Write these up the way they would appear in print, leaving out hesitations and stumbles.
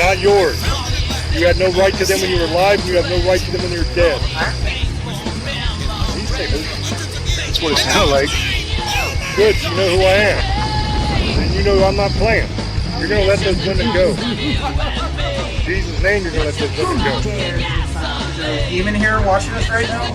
not yours. You had no right to them when you were alive, and you have no right to them when you're dead. That's what it sounds like. Good, you know who I am. And you know I'm not playing. You're going to let those women go. In Jesus' name, you're going to let those women go. Demon here watching us right now?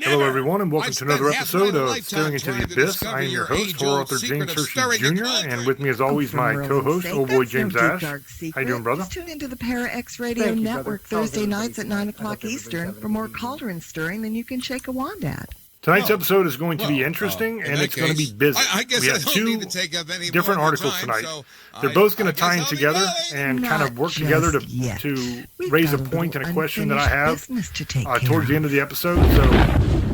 Hello everyone, and welcome to another episode of Staring into the Abyss. I am your host, horror author James Hershey Jr., and with me as always my co-host, old boy James Ash. How you doing, brother? Just tune into the Para X Radio Network Thursday nights at 9 o'clock Eastern for more cauldron stirring than you can shake a wand at. Tonight's episode is going to be interesting, and it's going to be busy. We have two different articles tonight. They're both going to tie in together and kind of work together to raise a point and a question that I have towards the end of the episode. So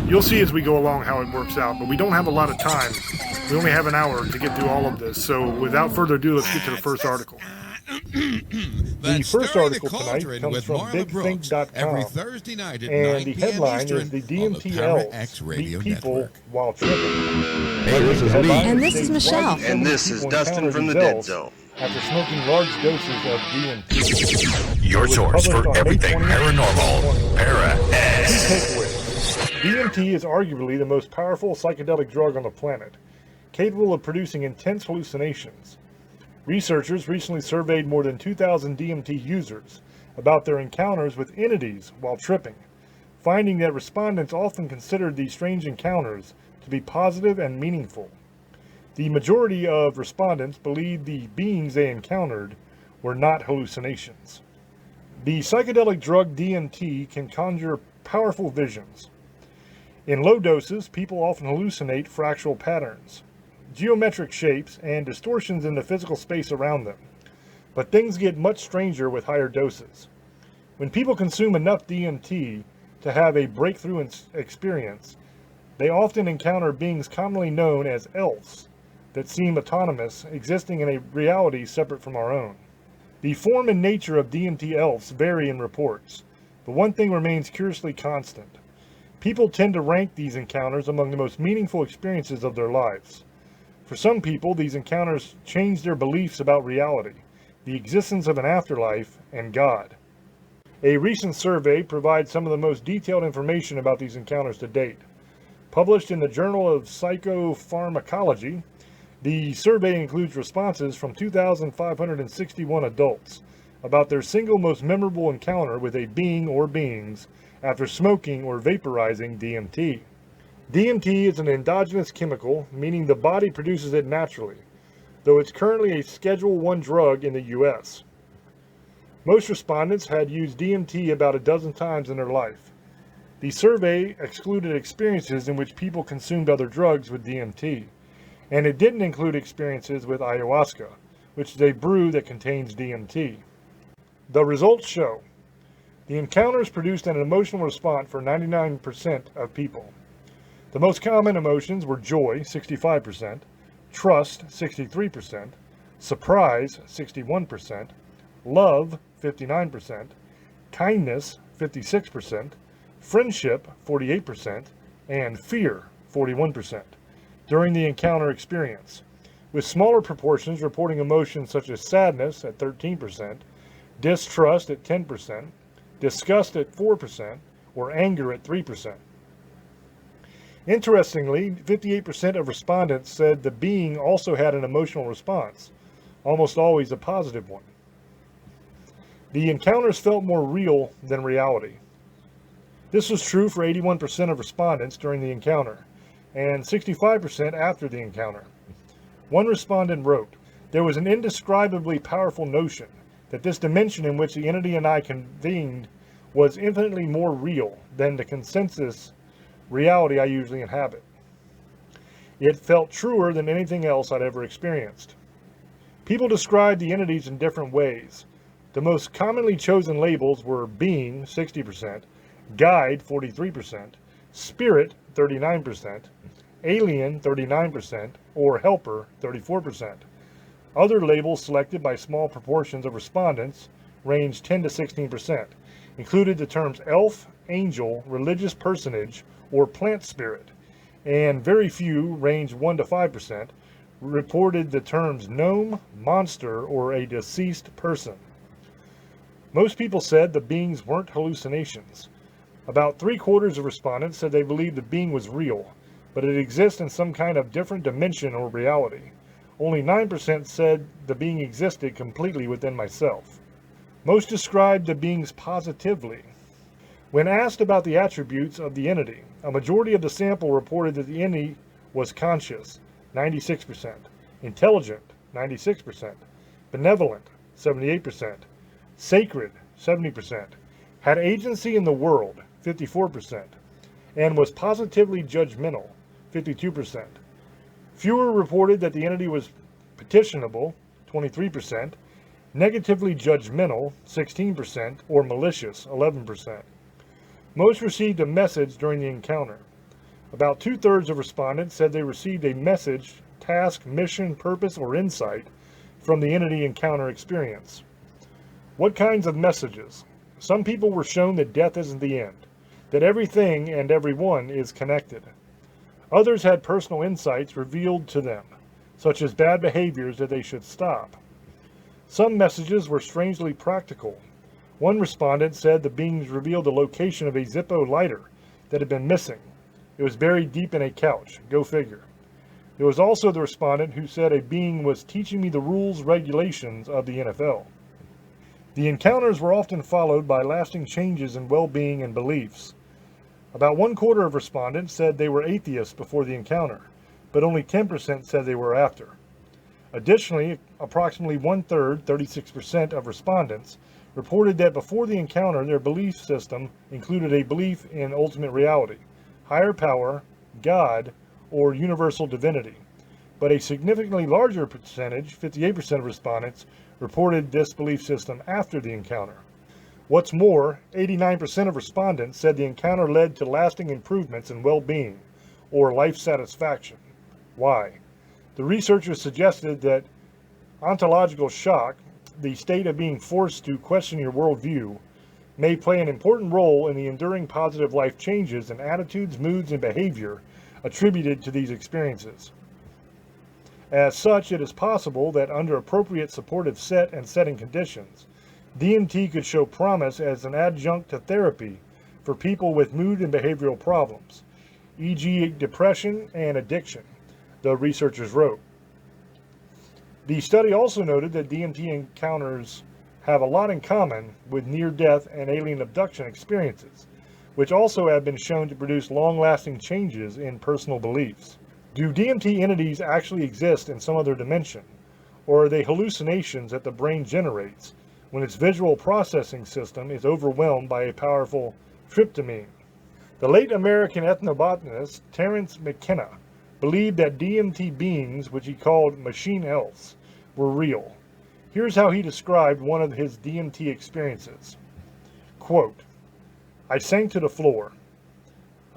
you'll see as we go along how it works out. But we don't have a lot of time. We only have an hour to get through all of this. So without further ado, let's get to the first article. The first article tonight comes from BigThink.com, and the headline is the DMT Elves meet people while tripping. Hey, this is Lee. And this is Michelle. And this is Dustin from the Dead Zone. After smoking large doses of DMT. Your source for everything paranormal, Para-X. DMT is arguably the most powerful psychedelic drug on the planet, capable of producing intense hallucinations. Researchers recently surveyed more than 2,000 DMT users about their encounters with entities while tripping, finding that respondents often considered these strange encounters to be positive and meaningful. The majority of respondents believed the beings they encountered were not hallucinations. The psychedelic drug DMT can conjure powerful visions. In low doses, people often hallucinate fractal patterns, geometric shapes, and distortions in the physical space around them. But things get much stranger with higher doses. When people consume enough DMT to have a breakthrough experience, they often encounter beings commonly known as elves that seem autonomous, existing in a reality separate from our own. The form and nature of DMT elves vary in reports, but one thing remains curiously constant. People tend to rank these encounters among the most meaningful experiences of their lives. For some people, these encounters change their beliefs about reality, the existence of an afterlife, and God. A recent survey provides some of the most detailed information about these encounters to date. Published in the Journal of Psychopharmacology, the survey includes responses from 2,561 adults about their single most memorable encounter with a being or beings after smoking or vaporizing DMT. DMT is an endogenous chemical, meaning the body produces it naturally, though it's currently a Schedule I drug in the U.S. Most respondents had used DMT about a dozen times in their life. The survey excluded experiences in which people consumed other drugs with DMT, and it didn't include experiences with ayahuasca, which is a brew that contains DMT. The results show the encounters produced an emotional response for 99% of people. The most common emotions were joy, 65%, trust, 63%, surprise, 61%, love, 59%, kindness, 56%, friendship, 48%, and fear, 41%, during the encounter experience, with smaller proportions reporting emotions such as sadness at 13%, distrust at 10%, disgust at 4%, or anger at 3%. Interestingly, 58% of respondents said the being also had an emotional response, almost always a positive one. The encounters felt more real than reality. This was true for 81% of respondents during the encounter, and 65% after the encounter. One respondent wrote, "There was an indescribably powerful notion that this dimension in which the entity and I convened was infinitely more real than the consensus reality I usually inhabit. It felt truer than anything else I'd ever experienced." People described the entities in different ways. The most commonly chosen labels were being, 60%, guide, 43%, spirit, 39%, alien, 39%, or helper, 34%. Other labels selected by small proportions of respondents ranged 10 to 16%, included the terms elf, angel, religious personage, or plant spirit, and very few, ranged 1 to 5%, reported the terms gnome, monster, or a deceased person. Most people said the beings weren't hallucinations. About 3/4 of respondents said they believed the being was real, but it exists in some kind of different dimension or reality. Only 9% said the being existed completely within myself. Most described the beings positively. When asked about the attributes of the entity, a majority of the sample reported that the entity was conscious, 96%, intelligent, 96%, benevolent, 78%, sacred, 70%, had agency in the world, 54%, and was positively judgmental, 52%. Fewer reported that the entity was petitionable, 23%, negatively judgmental, 16%, or malicious, 11%. Most received a message during the encounter. About 2/3 of respondents said they received a message, task, mission, purpose, or insight from the entity encounter experience. What kinds of messages? Some people were shown that death isn't the end, that everything and everyone is connected. Others had personal insights revealed to them, such as bad behaviors that they should stop. Some messages were strangely practical. One respondent said the beings revealed the location of a Zippo lighter that had been missing. It was buried deep in a couch. Go figure. There was also the respondent who said a being was teaching me the rules, regulations of the NFL. The encounters were often followed by lasting changes in well-being and beliefs. About 1/4 of respondents said they were atheists before the encounter, but only 10% said they were after. Additionally, approximately 1/3, 36% of respondents reported that before the encounter, their belief system included a belief in ultimate reality, higher power, God, or universal divinity. But a significantly larger percentage, 58% of respondents, reported this belief system after the encounter. What's more, 89% of respondents said the encounter led to lasting improvements in well-being or life satisfaction. Why? The researchers suggested that ontological shock, the state of being forced to question your worldview, may play an important role in the enduring positive life changes in attitudes, moods, and behavior attributed to these experiences. As such, it is possible that under appropriate supportive set and setting conditions, DMT could show promise as an adjunct to therapy for people with mood and behavioral problems, e.g. depression and addiction, the researchers wrote. The study also noted that DMT encounters have a lot in common with near-death and alien abduction experiences, which also have been shown to produce long-lasting changes in personal beliefs. Do DMT entities actually exist in some other dimension, or are they hallucinations that the brain generates when its visual processing system is overwhelmed by a powerful tryptamine? The late American ethnobotanist Terence McKenna believed that DMT beings, which he called machine elves, were real. Here's how he described one of his DMT experiences. Quote, "I sank to the floor.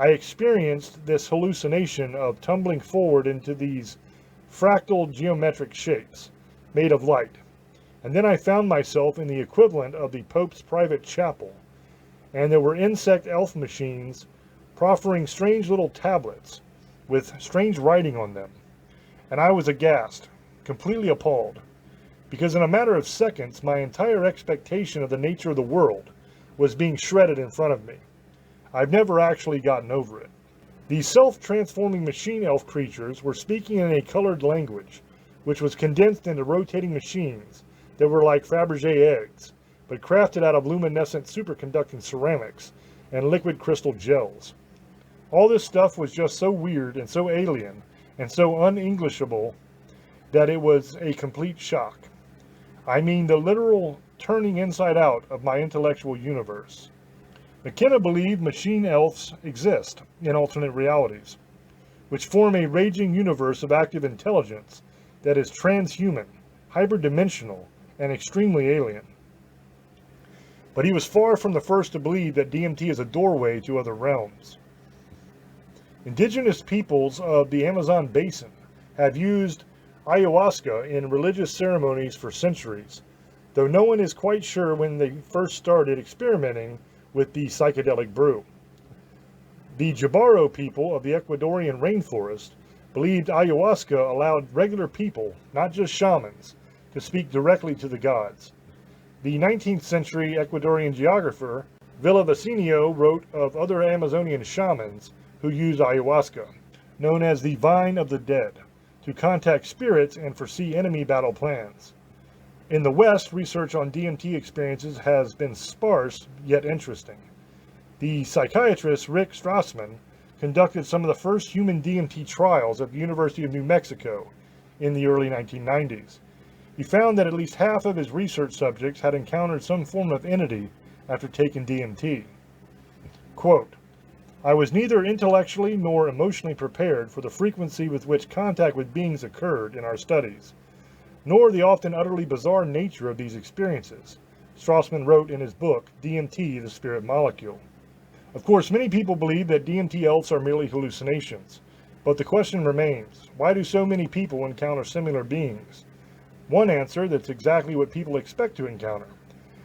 I experienced this hallucination of tumbling forward into these fractal geometric shapes made of light, and then I found myself in the equivalent of the Pope's private chapel, and there were insect elf machines proffering strange little tablets with strange writing on them, and I was aghast, completely appalled, because in a matter of seconds my entire expectation of the nature of the world was being shredded in front of me. I've never actually gotten over it." These self-transforming machine elf creatures were speaking in a colored language, which was condensed into rotating machines that were like Fabergé eggs, but crafted out of luminescent superconducting ceramics and liquid crystal gels. All this stuff was just so weird and so alien and so un-Englishable that it was a complete shock. I mean, the literal turning inside out of my intellectual universe. McKenna believed machine elves exist in alternate realities, which form a raging universe of active intelligence that is transhuman, hyperdimensional, and extremely alien. But he was far from the first to believe that DMT is a doorway to other realms. Indigenous peoples of the Amazon basin have used ayahuasca in religious ceremonies for centuries, though no one is quite sure when they first started experimenting with the psychedelic brew. The Jabaro people of the Ecuadorian rainforest believed ayahuasca allowed regular people, not just shamans, to speak directly to the gods. The 19th century Ecuadorian geographer Villavicencio wrote of other Amazonian shamans who used ayahuasca, known as the Vine of the Dead, to contact spirits and foresee enemy battle plans. In the West, research on DMT experiences has been sparse yet interesting. The psychiatrist Rick Strassman conducted some of the first human DMT trials at the University of New Mexico in the early 1990s. He found that at least half of his research subjects had encountered some form of entity after taking DMT. Quote, "I was neither intellectually nor emotionally prepared for the frequency with which contact with beings occurred in our studies, nor the often utterly bizarre nature of these experiences," Strassman wrote in his book, DMT, the Spirit Molecule. Of course, many people believe that DMT elves are merely hallucinations, but the question remains, why do so many people encounter similar beings? One answer, that's exactly what people expect to encounter.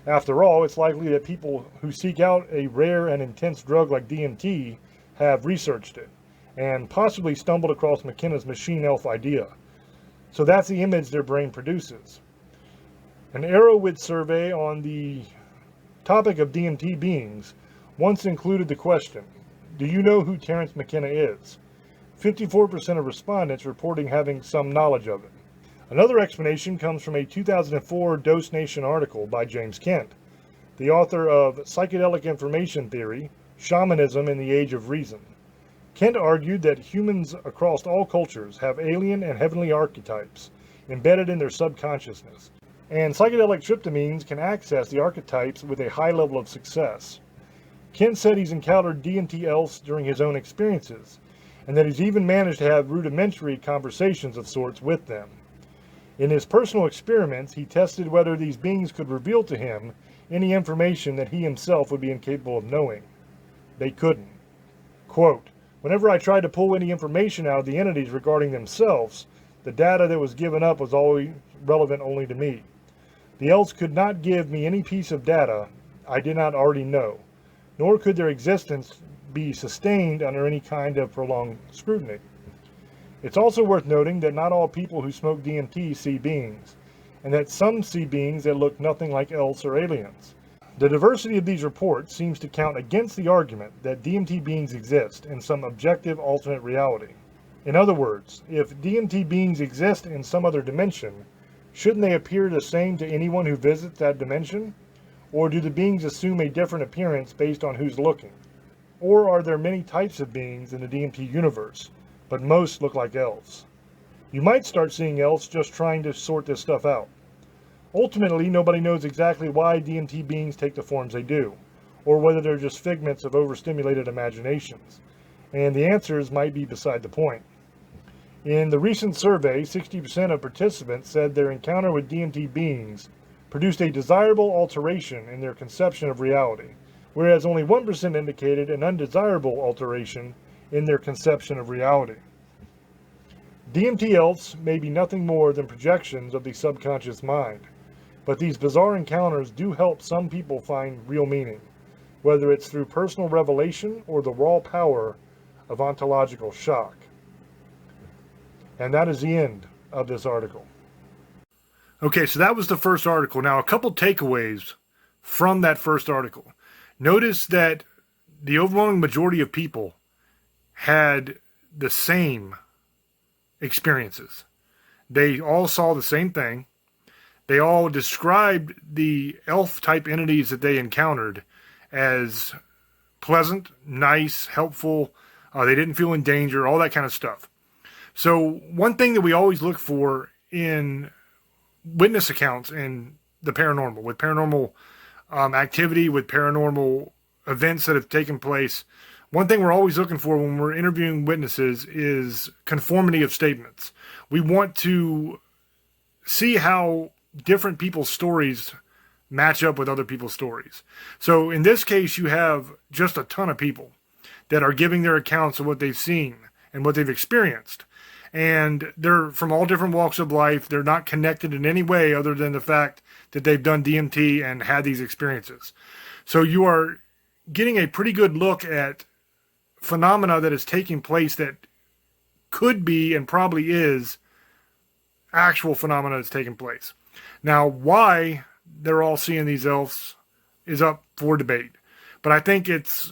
After all, it's likely that people who seek out a rare and intense drug like DMT have researched it, and possibly stumbled across McKenna's machine elf idea. So that's the image their brain produces. An Arrowwood survey on the topic of DMT beings once included the question, do you know who Terence McKenna is? 54% of respondents reporting having some knowledge of it. Another explanation comes from a 2004 Dose Nation article by James Kent, the author of Psychedelic Information Theory, Shamanism in the Age of Reason. Kent argued that humans across all cultures have alien and heavenly archetypes embedded in their subconsciousness, and psychedelic tryptamines can access the archetypes with a high level of success. Kent said he's encountered DMT elves during his own experiences, and that he's even managed to have rudimentary conversations of sorts with them. In his personal experiments, he tested whether these beings could reveal to him any information that he himself would be incapable of knowing. They couldn't. Quote, "Whenever I tried to pull any information out of the entities regarding themselves, the data that was given up was always relevant only to me. The elves could not give me any piece of data I did not already know, nor could their existence be sustained under any kind of prolonged scrutiny." It's also worth noting that not all people who smoke DMT see beings, and that some see beings that look nothing like elves or aliens. The diversity of these reports seems to count against the argument that DMT beings exist in some objective alternate reality. In other words, if DMT beings exist in some other dimension, shouldn't they appear the same to anyone who visits that dimension? Or do the beings assume a different appearance based on who's looking? Or are there many types of beings in the DMT universe, but most look like elves? You might start seeing elves just trying to sort this stuff out. Ultimately, nobody knows exactly why DMT beings take the forms they do, or whether they're just figments of overstimulated imaginations, and the answers might be beside the point. In the recent survey, 60% of participants said their encounter with DMT beings produced a desirable alteration in their conception of reality, whereas only 1% indicated an undesirable alteration in their conception of reality. DMT elves may be nothing more than projections of the subconscious mind, but these bizarre encounters do help some people find real meaning, whether it's through personal revelation or the raw power of ontological shock. And that is the end of this article. Okay, so that was the first article. Now, a couple takeaways from that first article. Notice that the overwhelming majority of people had the same experiences. They all saw the same thing. They all described the elf-type entities that they encountered as pleasant, nice, helpful. They didn't feel in danger, all that kind of stuff. So one thing that we always look for in witness accounts in the paranormal, with paranormal activity, with paranormal events that have taken place, one thing we're always looking for when we're interviewing witnesses is conformity of statements. We want to see how different people's stories match up with other people's stories. So in this case, you have just a ton of people that are giving their accounts of what they've seen and what they've experienced. And they're from all different walks of life. They're not connected in any way other than the fact that they've done DMT and had these experiences. So you are getting a pretty good look at phenomena that is taking place that could be and probably is actual phenomena that's taking place. Now, why they're all seeing these elves is up for debate. But I think it's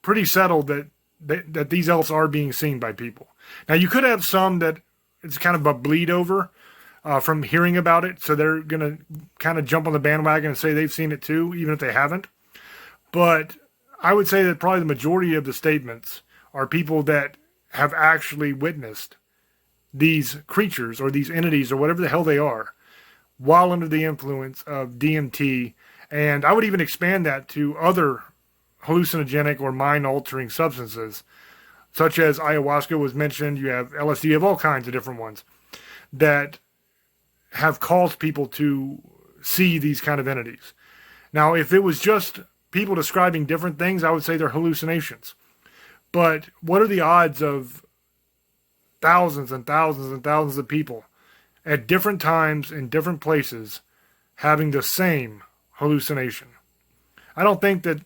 pretty settled that these elves are being seen by people. Now, you could have some that it's kind of a bleed over from hearing about it, so they're going to kind of jump on the bandwagon and say they've seen it too, even if they haven't. But I would say that probably the majority of the statements are people that have actually witnessed these creatures or these entities or whatever the hell they are while under the influence of DMT. And I would even expand that to other hallucinogenic or mind-altering substances, such as ayahuasca was mentioned. You have LSD, you have all kinds of different ones that have caused people to see these kind of entities. Now, if it was just people describing different things, I would say they're hallucinations. But what are the odds of thousands and thousands and thousands of people at different times in different places having the same hallucination? I don't think that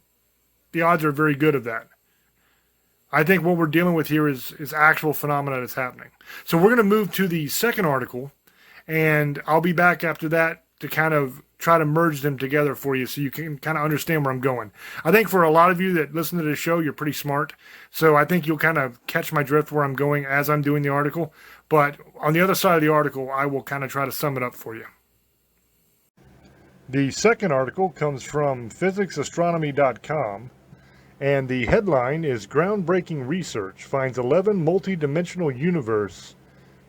the odds are very good of that. I think what we're dealing with here is actual phenomena that's happening. So we're going to move to the second article, and I'll be back after that to kind of try to merge them together for you so you can kind of understand where I'm going. I think for a lot of you that listen to this show, you're pretty smart. So I think you'll kind of catch my drift where I'm going as I'm doing the article. But on the other side of the article, I will kind of try to sum it up for you. The second article comes from physicsastronomy.com, and the headline is Groundbreaking Research Finds 11 Multi-Dimensional Universe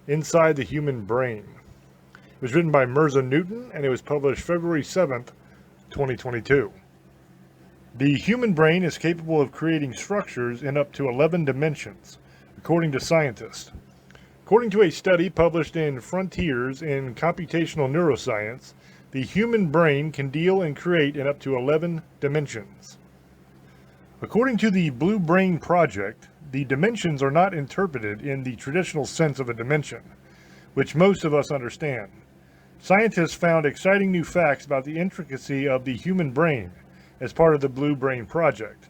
Inside the Human Brain. It was written by Mirza Newton, and it was published February 7th, 2022. The human brain is capable of creating structures in up to 11 dimensions, according to scientists. According to a study published in Frontiers in Computational Neuroscience, the human brain can deal and create in up to 11 dimensions. According to the Blue Brain Project, the dimensions are not interpreted in the traditional sense of a dimension, which most of us understand. Scientists found exciting new facts about the intricacy of the human brain as part of the Blue Brain Project.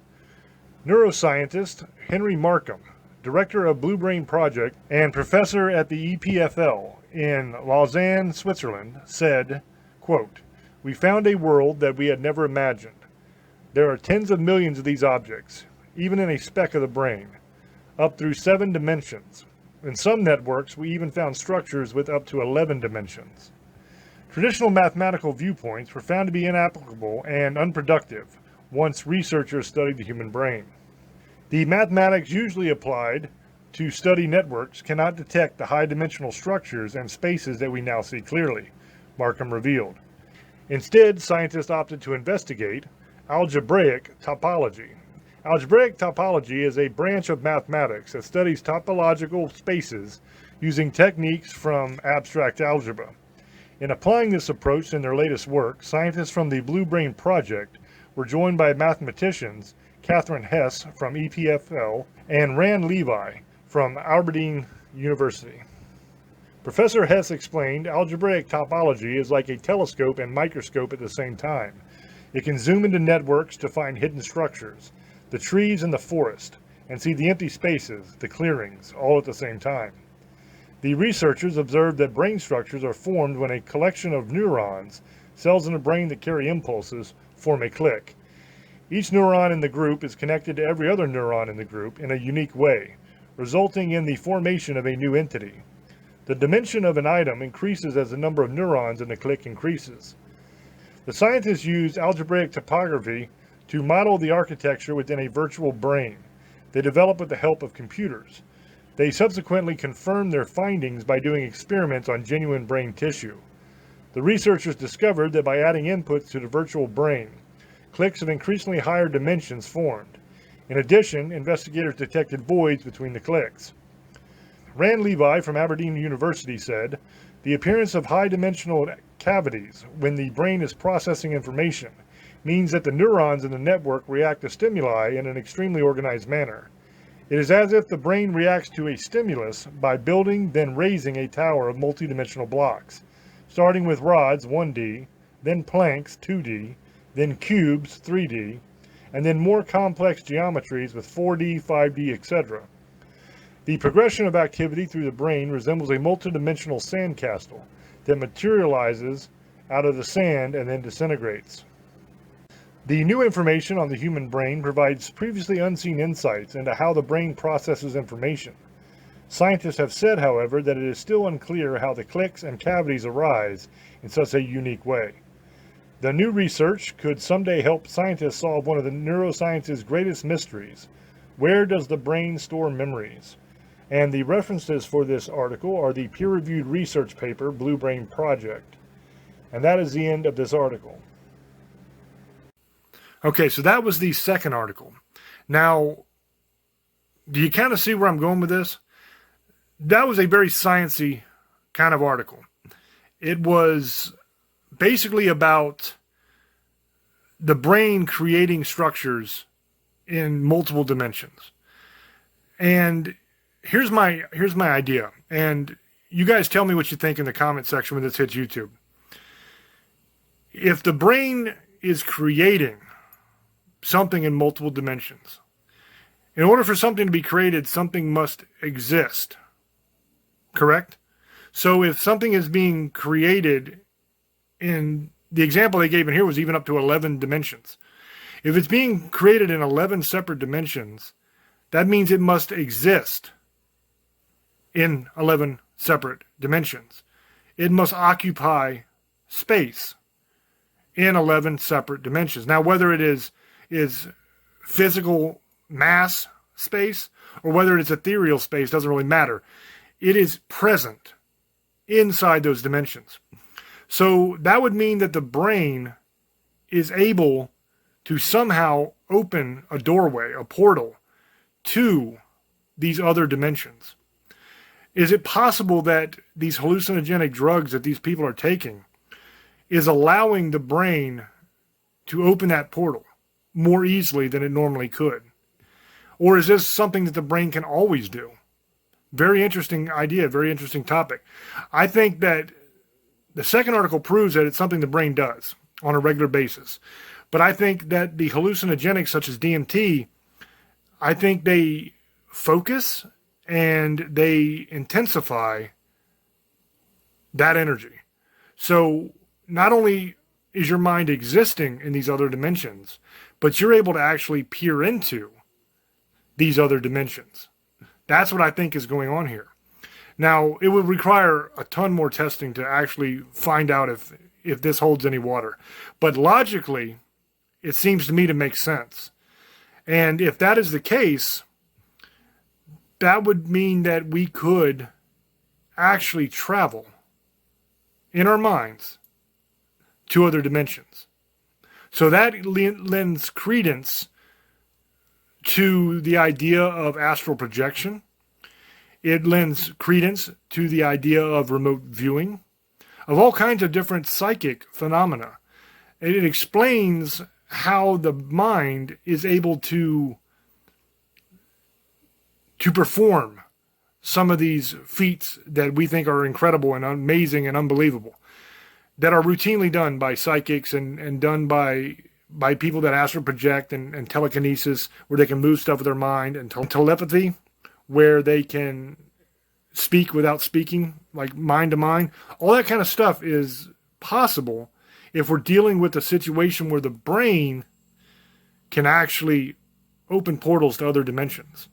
Neuroscientist Henry Markham, director of Blue Brain Project and professor at the EPFL in Lausanne, Switzerland, said, quote, "We found a world that we had never imagined. There are tens of millions of these objects, even in a speck of the brain, up through 7 dimensions. In some networks, we even found structures with up to 11 dimensions. Traditional mathematical viewpoints were found to be inapplicable and unproductive once researchers studied the human brain. The mathematics usually applied to study networks cannot detect the high-dimensional structures and spaces that we now see clearly," Markham revealed. Instead, scientists opted to investigate algebraic topology. Algebraic topology is a branch of mathematics that studies topological spaces using techniques from abstract algebra. In applying this approach in their latest work, scientists from the Blue Brain Project were joined by mathematicians Catherine Hess from EPFL and Rand Levi from Aberdeen University. Professor Hess explained, algebraic topology is like a telescope and microscope at the same time. It can zoom into networks to find hidden structures, the trees in the forest, and see the empty spaces, the clearings, all at the same time. The researchers observed that brain structures are formed when a collection of neurons, cells in the brain that carry impulses, form a click. Each neuron in the group is connected to every other neuron in the group in a unique way, resulting in the formation of a new entity. The dimension of an item increases as the number of neurons in the click increases. The scientists used algebraic topography to model the architecture within a virtual brain they developed with the help of computers. They subsequently confirmed their findings by doing experiments on genuine brain tissue. The researchers discovered that by adding inputs to the virtual brain, clicks of increasingly higher dimensions formed. In addition, investigators detected voids between the clicks. Rand Levi from Aberdeen University said, "The appearance of high-dimensional cavities when the brain is processing information means that the neurons in the network react to stimuli in an extremely organized manner. It is as if the brain reacts to a stimulus by building, then raising a tower of multidimensional blocks, starting with rods 1D, then planks 2D, then cubes 3D, and then more complex geometries with 4D, 5D, etc. The progression of activity through the brain resembles a multidimensional sandcastle that materializes out of the sand and then disintegrates. The new information on the human brain provides previously unseen insights into how the brain processes information. Scientists have said, however, that it is still unclear how the clicks and cavities arise in such a unique way. The new research could someday help scientists solve one of the neuroscience's greatest mysteries. Where does the brain store memories? And the references for this article are the peer-reviewed research paper, Blue Brain Project. And that is the end of this article. Okay, so that was the second article. Now, do you kind of see where I'm going with this? That was a very sciencey kind of article. It was basically about the brain creating structures in multiple dimensions. And here's my idea. And you guys tell me what you think in the comment section when this hits YouTube. If the brain is creating something in multiple dimensions, in order for something to be created, something must exist. Correct? So if something is being created in the example they gave in here was even up to 11 dimensions. If it's being created in 11 separate dimensions, that means it must exist in 11 separate dimensions. It must occupy space in 11 separate dimensions. Now, whether it is physical mass space or whether it's ethereal space doesn't really matter. It is present inside those dimensions. So that would mean that the brain is able to somehow open a doorway, a portal, to these other dimensions. Is it possible that these hallucinogenic drugs that these people are taking is allowing the brain to open that portal more easily than it normally could? Or is this something that the brain can always do? Very interesting idea, very interesting topic. I think that the second article proves that it's something the brain does on a regular basis. But I think that the hallucinogenics such as DMT, I think they focus and they intensify that energy. So not only is your mind existing in these other dimensions, but you're able to actually peer into these other dimensions. That's what I think is going on here. Now, it would require a ton more testing to actually find out if this holds any water. But logically, it seems to me to make sense. And if that is the case, that would mean that we could actually travel in our minds to other dimensions. So that lends credence to the idea of astral projection. It lends credence to the idea of remote viewing, of all kinds of different psychic phenomena. It explains how the mind is able to perform some of these feats that we think are incredible and amazing and unbelievable, that are routinely done by psychics and done by people that astral project and telekinesis, where they can move stuff with their mind, and telepathy, where they can speak without speaking, like mind to mind. All that kind of stuff is possible if we're dealing with a situation where the brain can actually open portals to other dimensions.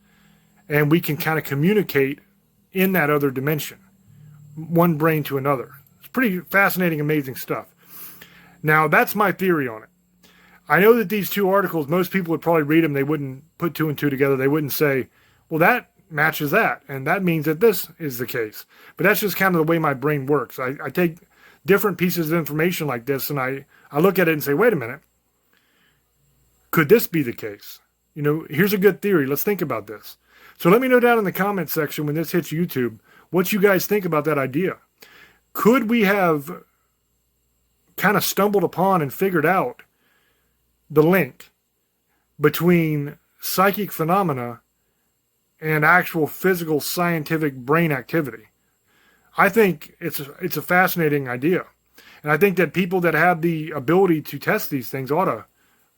And we can kind of communicate in that other dimension, one brain to another. It's pretty fascinating, amazing stuff. Now, that's my theory on it. I know that these two articles, most people would probably read them. They wouldn't put two and two together. They wouldn't say, well, that matches that, and that means that this is the case. But that's just kind of the way my brain works. I take different pieces of information like this, and I look at it and say, wait a minute, could this be the case? You know, here's a good theory. Let's think about this. So let me know down in the comment section when this hits YouTube what you guys think about that idea. Could we have kind of stumbled upon and figured out the link between psychic phenomena and actual physical scientific brain activity? I think it's a fascinating idea. And I think that people that have the ability to test these things ought to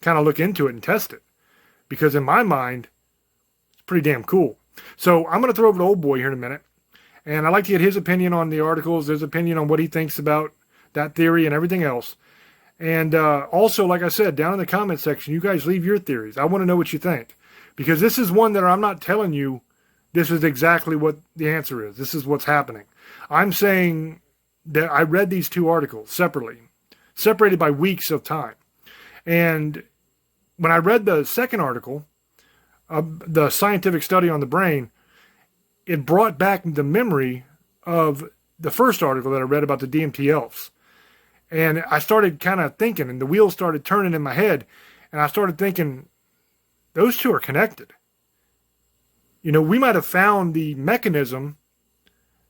kind of look into it and test it. Because in my mind, it's pretty damn cool. So I'm going to throw over to Old Boy here in a minute. And I'd like to get his opinion on the articles, his opinion on what he thinks about that theory and everything else. And also, like I said, down in the comment section, you guys leave your theories. I want to know what you think. Because this is one that I'm not telling you this is exactly what the answer is. This is what's happening. I'm saying that I read these two articles separately, separated by weeks of time. And when I read the second article, the scientific study on the brain, it brought back the memory of the first article that I read about the DMT Elves. And I started kind of thinking, and the wheels started turning in my head, and I started thinking, those two are connected. You know, we might have found the mechanism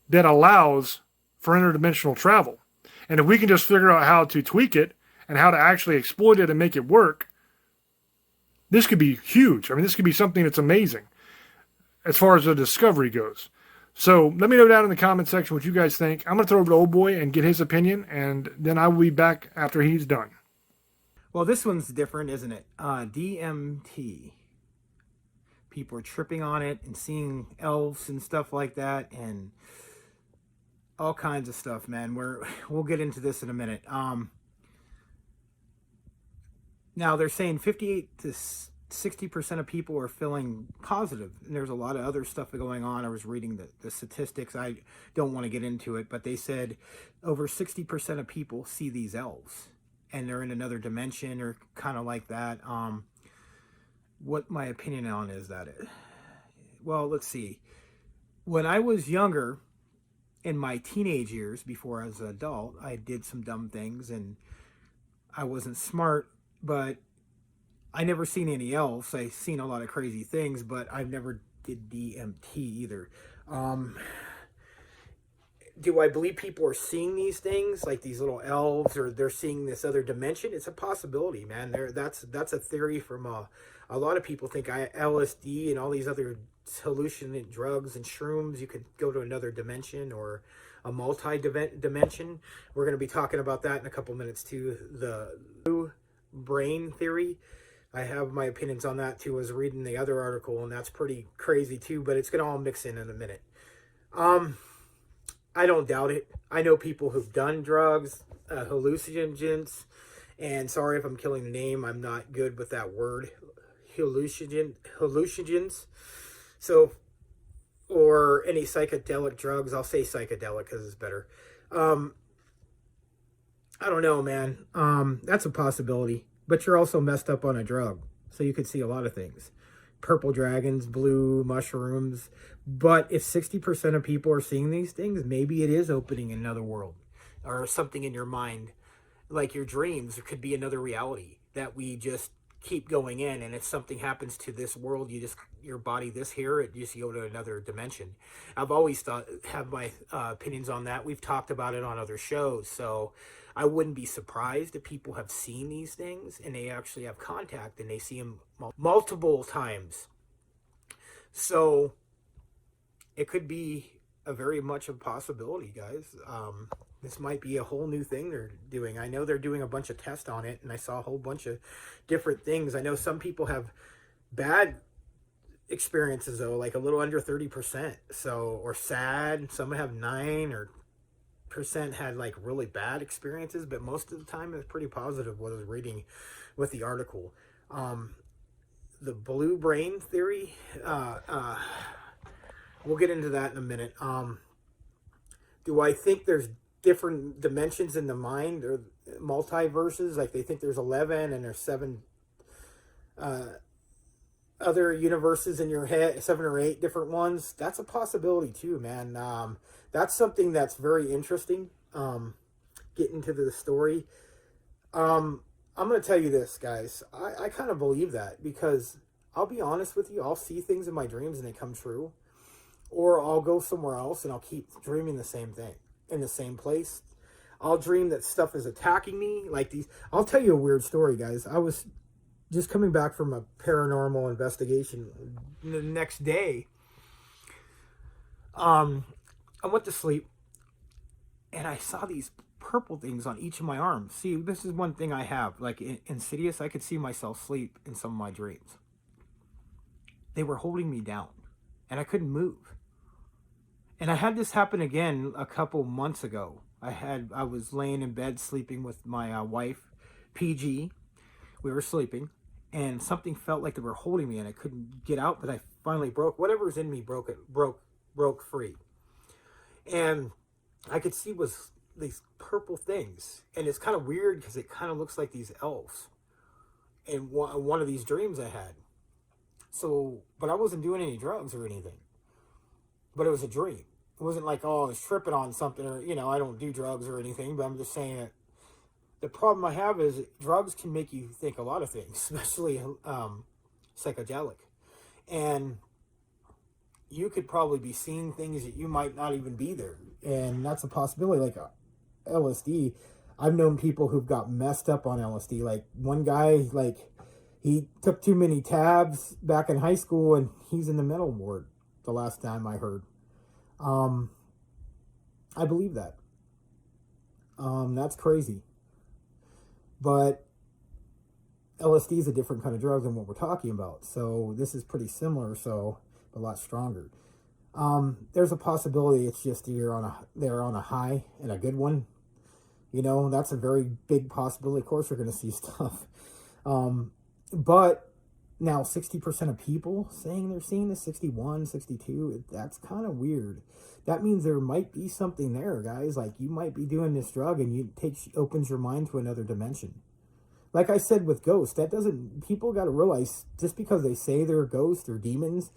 that allows for interdimensional travel. And if we can just figure out how to tweak it and how to actually exploit it and make it work, this could be huge. I mean, this could be something that's amazing as far as the discovery goes. So let me know down in the comment section what you guys think. I'm going to throw over to Old Boy and get his opinion, and then I will be back after he's done. Well, this one's different, isn't it? DMT. People are tripping on it and seeing elves and stuff like that, and all kinds of stuff, man. We'll get into this in a minute. Now, they're saying 58 to 60% of people are feeling positive, and there's a lot of other stuff going on. I was reading the statistics. I don't want to get into it, but they said over 60% of people see these elves, and they're in another dimension or kind of like that. What my opinion on is that well, let's see. When I was younger, in my teenage years, before I was an adult, I did some dumb things, and I wasn't smart, but I never seen any elves. I seen a lot of crazy things, but I've never did DMT either. Do I believe people are seeing these things, like these little elves, or they're seeing this other dimension? It's a possibility, man. That's a theory from a lot of people think LSD and all these other hallucinant drugs and shrooms, you could go to another dimension or a multi-dimension. We're going to be talking about that in a couple minutes too. The blue brain theory. I have my opinions on that too. I was reading the other article, and that's pretty crazy too, but it's going to all mix in a minute. I don't doubt it. I know people who've done drugs, hallucinogens, and sorry if I'm killing the name. I'm not good with that word. Hallucinogens. So, or any psychedelic drugs. I'll say psychedelic because it's better. I don't know, man. That's a possibility. But you're also messed up on a drug. So you could see a lot of things. Purple dragons, blue mushrooms. But if 60% of people are seeing these things, maybe it is opening another world. Or something in your mind. Like your dreams. There could be another reality that we just keep going in, and if something happens to this world, your body this here, you just go to another dimension. I've always have my opinions on that. We've talked about it on other shows, so I wouldn't be surprised if people have seen these things and they actually have contact and they see them multiple times. So it could be a very much of a possibility, guys. This might be a whole new thing they're doing. I know they're doing a bunch of tests on it, and I saw a whole bunch of different things. I know some people have bad experiences, though, like a little under 30%. So, or sad. Some have 9% had like really bad experiences, but most of the time it's pretty positive. What I was reading with the article, the blue brain theory. We'll get into that in a minute. Do I think there's different dimensions in the mind or multiverses? Like they think there's 11 and there's 7 other universes in your head, 7 or 8 different ones. That's a possibility too, man. That's something that's very interesting. Get into the story. I'm going to tell you this, guys. I kind of believe that because I'll be honest with you. I'll see things in my dreams and they come true. Or I'll go somewhere else and I'll keep dreaming the same thing in the same place. I'll dream that stuff is attacking me. Like these. I'll tell you a weird story, guys. I was just coming back from a paranormal investigation the next day. I went to sleep and I saw these purple things on each of my arms. See, this is one thing I have. Like in Insidious, I could see myself sleep in some of my dreams. They were holding me down. and I couldn't move. And I had this happen again a couple months ago. I was laying in bed sleeping with my wife, PG. We were sleeping, and something felt like they were holding me, and I couldn't get out. But I finally broke whatever's in me, broke free, and I could see was these purple things, and it's kind of weird because it kind of looks like these elves. In one of these dreams I had. So, but I wasn't doing any drugs or anything. But it was a dream. It wasn't like, oh, I was tripping on something, or, you know, I don't do drugs or anything, but I'm just saying that the problem I have is drugs can make you think a lot of things, especially psychedelic. And you could probably be seeing things that you might not even be there. And that's a possibility. Like LSD, I've known people who've got messed up on LSD. Like one guy, like he took too many tabs back in high school and he's in the mental ward the last time I heard. I believe that. That's crazy. But LSD is a different kind of drug than what we're talking about. So this is pretty similar, so a lot stronger. There's a possibility it's just they're on a high and a good one. You know, that's a very big possibility. Of course, you're going to see stuff. But now 60% of people saying they're seeing this, 61, 62, that's kind of weird. That means there might be something there, guys. Like you might be doing this drug and opens your mind to another dimension. Like I said with ghosts, people got to realize just because they say they're ghosts or demons,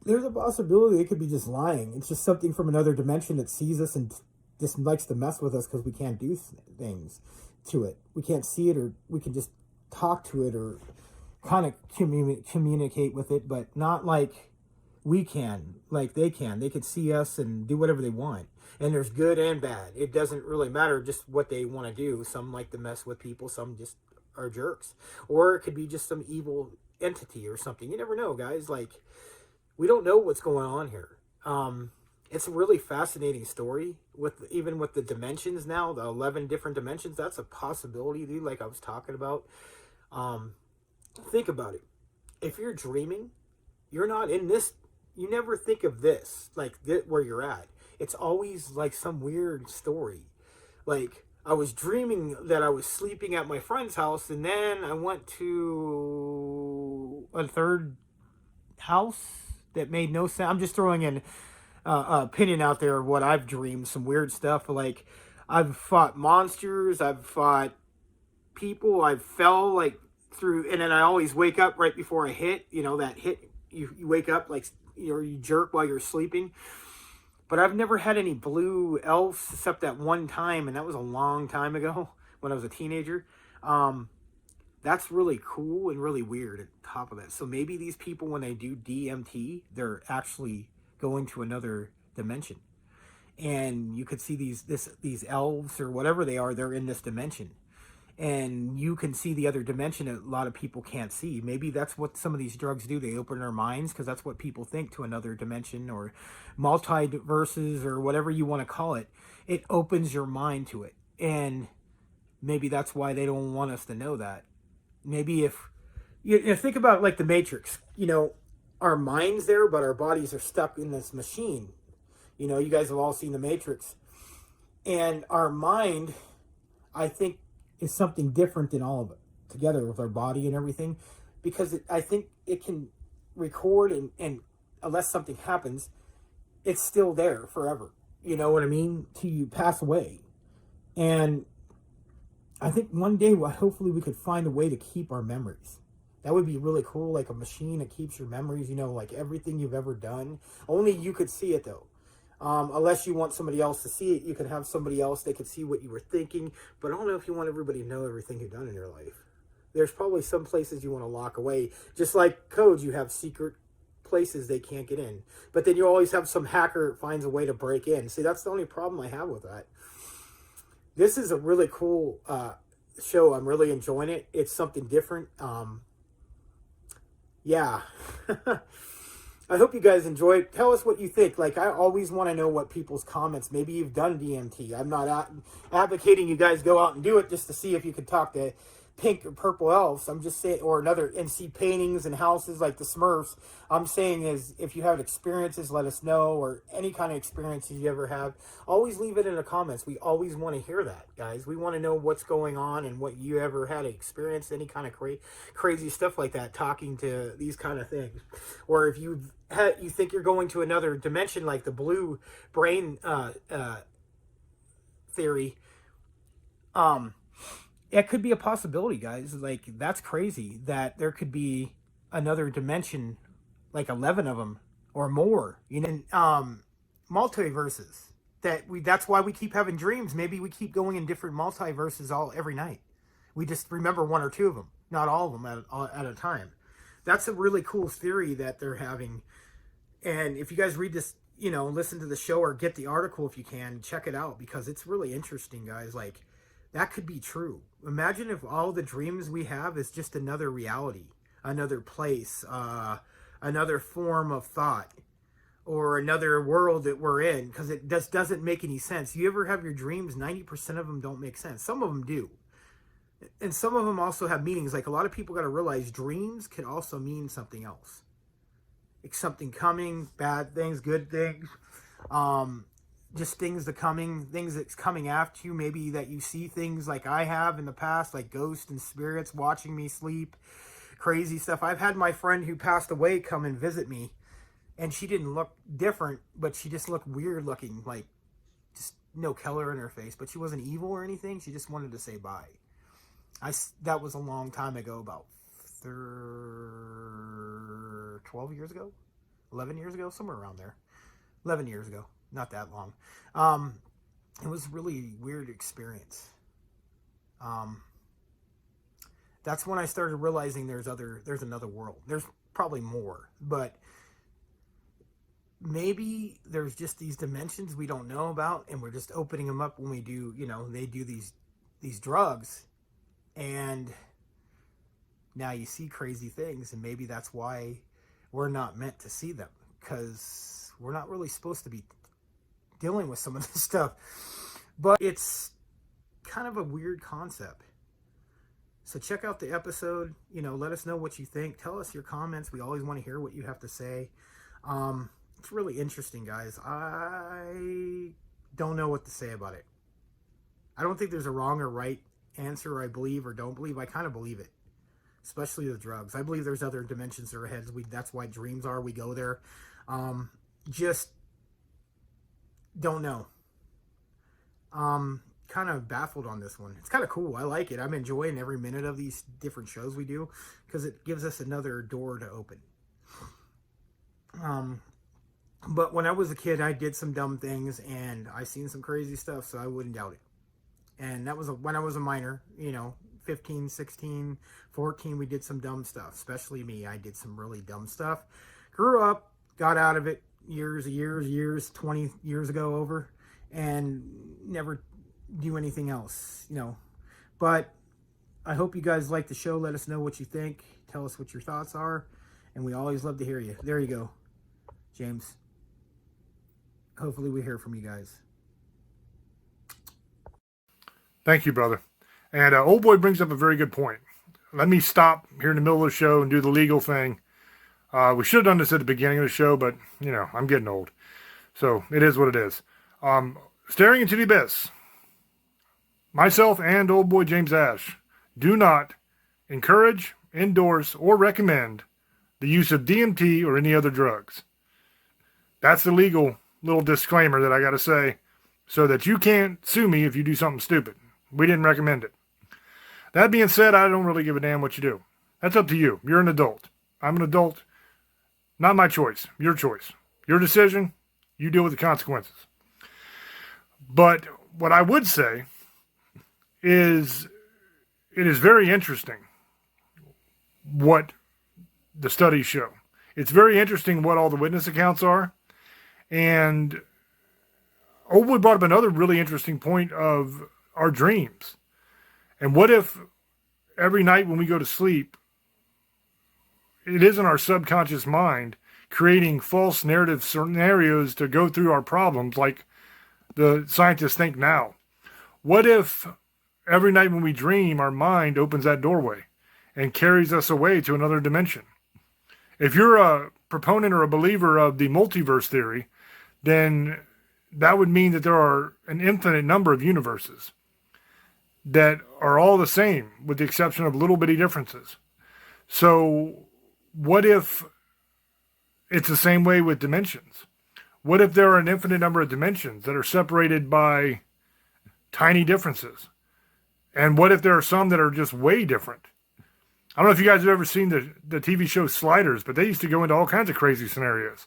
there's a possibility they could be just lying. It's just something from another dimension that sees us and just likes to mess with us because we can't do things to it. We can't see it, or we can just talk to it or kind of communicate with it, but not like we can, like they can. They could see us and do whatever they want. And there's good and bad. It doesn't really matter just what they want to do. Some like to mess with people. Some just are jerks. Or it could be just some evil entity or something. You never know, guys. Like, we don't know what's going on here. It's a really fascinating story even with the dimensions now, the 11 different dimensions. That's a possibility, dude, like I was talking about. Think about it. If you're dreaming, you're not in this. You never think of this, like where you're at. It's always like some weird story. Like, I was dreaming that I was sleeping at my friend's house, and then I went to a third house that made no sense. I'm just throwing in opinion out there of what I've dreamed, some weird stuff. Like, I've fought monsters, I've fought people, I fell like through, and then I always wake up right before I hit. You know, that hit, you wake up like, you jerk while you're sleeping. But I've never had any blue elves except that one time, and that was a long time ago when I was a teenager. That's really cool and really weird at the top of that. So maybe these people, when they do DMT, they're actually going to another dimension. And you could see these elves or whatever they are, they're in this dimension. And you can see the other dimension that a lot of people can't see. Maybe that's what some of these drugs do. They open their minds because that's what people think, to another dimension or multiverses or whatever you want to call it. It opens your mind to it. And maybe that's why they don't want us to know that. Maybe if you think about like the Matrix, you know, our mind's there, but our bodies are stuck in this machine. You know, you guys have all seen the Matrix. And our mind, I think, is something different than all of it together with our body and everything, because I think it can record and unless something happens, it's still there forever. You know what I mean? Till you pass away. And I think one day, hopefully we could find a way to keep our memories. That would be really cool, like a machine that keeps your memories, you know, like everything you've ever done. Only you could see it though. Unless you want somebody else to see it, you could have somebody else, they could see what you were thinking. But I don't know if you want everybody to know everything you've done in your life. There's probably some places you want to lock away. Just like codes, you have secret places they can't get in. But then you always have some hacker that finds a way to break in. See, that's the only problem I have with that. This is a really cool show. I'm really enjoying it. It's something different. Yeah. I hope you guys enjoy it. Tell us what you think. Like, I always want to know what people's comments. Maybe you've done DMT. I'm not advocating you guys go out and do it just to see if you can talk to pink or purple elves. I'm just saying, or another, and see paintings and houses like the Smurfs. I'm saying is, if you have experiences, let us know, or any kind of experiences you ever have. Always leave it in the comments. We always want to hear that, guys. We want to know what's going on and what you ever had experienced, any kind of crazy stuff like that, talking to these kind of things. Or if you think you're going to another dimension, like the blue brain theory, it could be a possibility, guys. Like, that's crazy that there could be another dimension, like 11 of them or more, you know, multiverses. That's why we keep having dreams. Maybe we keep going in different multiverses every night. We just remember one or two of them, not all of them at a time. That's a really cool theory that they're having. And if you guys read this, you know, listen to the show or get the article if you can, check it out, because it's really interesting, guys. Like, that could be true. Imagine if all the dreams we have is just another reality, another place, another form of thought, or another world that we're in, because it just doesn't make any sense. You ever have your dreams, 90% of them don't make sense. Some of them do. And some of them also have meanings. Like, a lot of people got to realize dreams can also mean something else. Like something coming, bad things, good things. Just things that's coming after you. Maybe that you see things like I have in the past, like ghosts and spirits watching me sleep, crazy stuff. I've had my friend who passed away come and visit me, and she didn't look different, but she just looked weird looking, like just no color in her face, but she wasn't evil or anything. She just wanted to say bye. That was a long time ago, about 12 years ago, 11 years ago, somewhere around there. 11 years ago. Not that long. It was a really weird experience. That's when I started realizing there's another world. There's probably more, but maybe there's just these dimensions we don't know about, and we're just opening them up when we do, you know, they do these drugs, and now you see crazy things, and maybe that's why we're not meant to see them, because we're not really supposed to be dealing with some of this stuff. But it's kind of a weird concept. So check out the episode, you know, let us know what you think. Tell us your comments. We always want to hear what you have to say. It's really interesting, guys. I don't know what to say about it. I don't think there's a wrong or right answer, I believe or don't believe. I kind of believe it, especially the drugs. I believe there's other dimensions that are ahead. That's why dreams are. We go there. Just don't know. Kind of baffled on this one. It's kind of cool. I like it. I'm enjoying every minute of these different shows we do, because it gives us another door to open. But when I was a kid, I did some dumb things, and I seen some crazy stuff, so I wouldn't doubt it. And that was when I was a minor, you know, 15, 16, 14, we did some dumb stuff. Especially me. I did some really dumb stuff. Grew up, got out of it years, 20 years ago over, and never do anything else, you know. But I hope you guys like the show. Let us know what you think. Tell us what your thoughts are, and we always love to hear you. There you go, James. Hopefully we hear from you guys. Thank you, brother. And Old Boy brings up a very good point. Let me stop here in the middle of the show and do the legal thing. We should have done this at the beginning of the show, but, you know, I'm getting old. So it is what it is. Staring into the abyss. Myself and Old Boy James Ash do not encourage, endorse, or recommend the use of DMT or any other drugs. That's the legal little disclaimer that I got to say, so that you can't sue me if you do something stupid. We didn't recommend it. That being said, I don't really give a damn what you do. That's up to you. You're an adult. I'm an adult. Not my choice. Your choice. Your decision. You deal with the consequences. But what I would say is it is very interesting what the studies show. It's very interesting what all the witness accounts are. And Oldwood brought up another really interesting point of our dreams. And what if every night when we go to sleep, it isn't our subconscious mind creating false narrative scenarios to go through our problems like the scientists think now? What if every night when we dream, our mind opens that doorway and carries us away to another dimension. If you're a proponent or a believer of the multiverse theory, then that would mean that there are an infinite number of universes that are all the same with the exception of little bitty differences. So what if it's the same way with dimensions? What if there are an infinite number of dimensions that are separated by tiny differences? And what if there are some that are just way different? I don't know if you guys have ever seen the TV show Sliders, but they used to go into all kinds of crazy scenarios.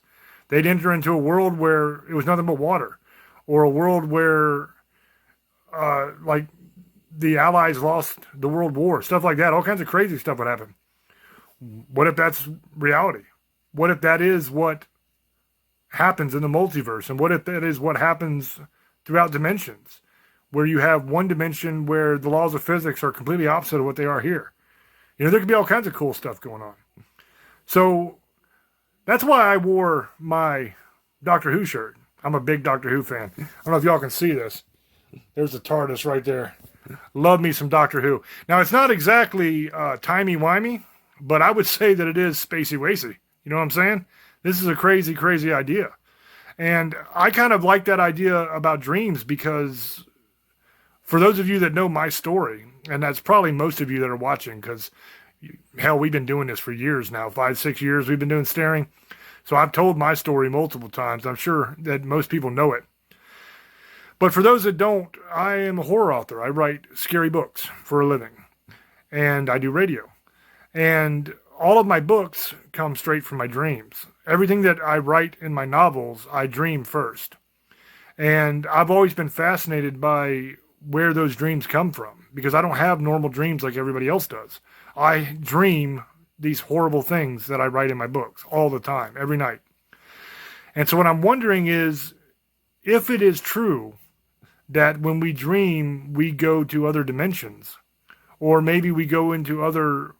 They'd enter into a world where it was nothing but water, or a world where, like, the Allies lost the World War, stuff like that. All kinds of crazy stuff would happen. What if that's reality? What if that is what happens in the multiverse? And what if that is what happens throughout dimensions, where you have one dimension where the laws of physics are completely opposite of what they are here? You know, there could be all kinds of cool stuff going on. So that's why I wore my Doctor Who shirt. I'm a big Doctor Who fan. I don't know if y'all can see this. There's the TARDIS right there. Love me some Doctor Who. Now, it's not exactly timey-wimey, but I would say that it is spacey-wacy. You know what I'm saying? This is a crazy, crazy idea. And I kind of like that idea about dreams because for those of you that know my story, and that's probably most of you that are watching because, hell, we've been doing this for years now, 5-6 years we've been doing staring. So I've told my story multiple times. I'm sure that most people know it. But for those that don't, I am a horror author. I write scary books for a living. And I do radio. And all of my books come straight from my dreams. Everything that I write in my novels, I dream first. And I've always been fascinated by where those dreams come from because I don't have normal dreams like everybody else does. I dream these horrible things that I write in my books all the time, every night. And so what I'm wondering is if it is true that when we dream, we go to other dimensions, or maybe we go into other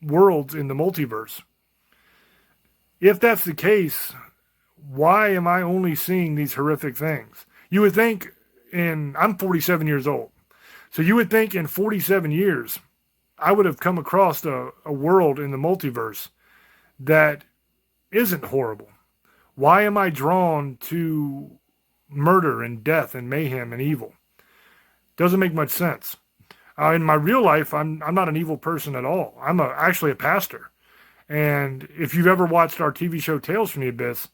worlds in the multiverse. If that's the case, why am I only seeing these horrific things? You would think I'm 47 years old. So you would think in 47 years, I would have come across a world in the multiverse that isn't horrible. Why am I drawn to murder and death and mayhem and evil? Doesn't make much sense. In my real life, I'm not an evil person at all. I'm actually a pastor. And if you've ever watched our TV show Tales from the Abyss,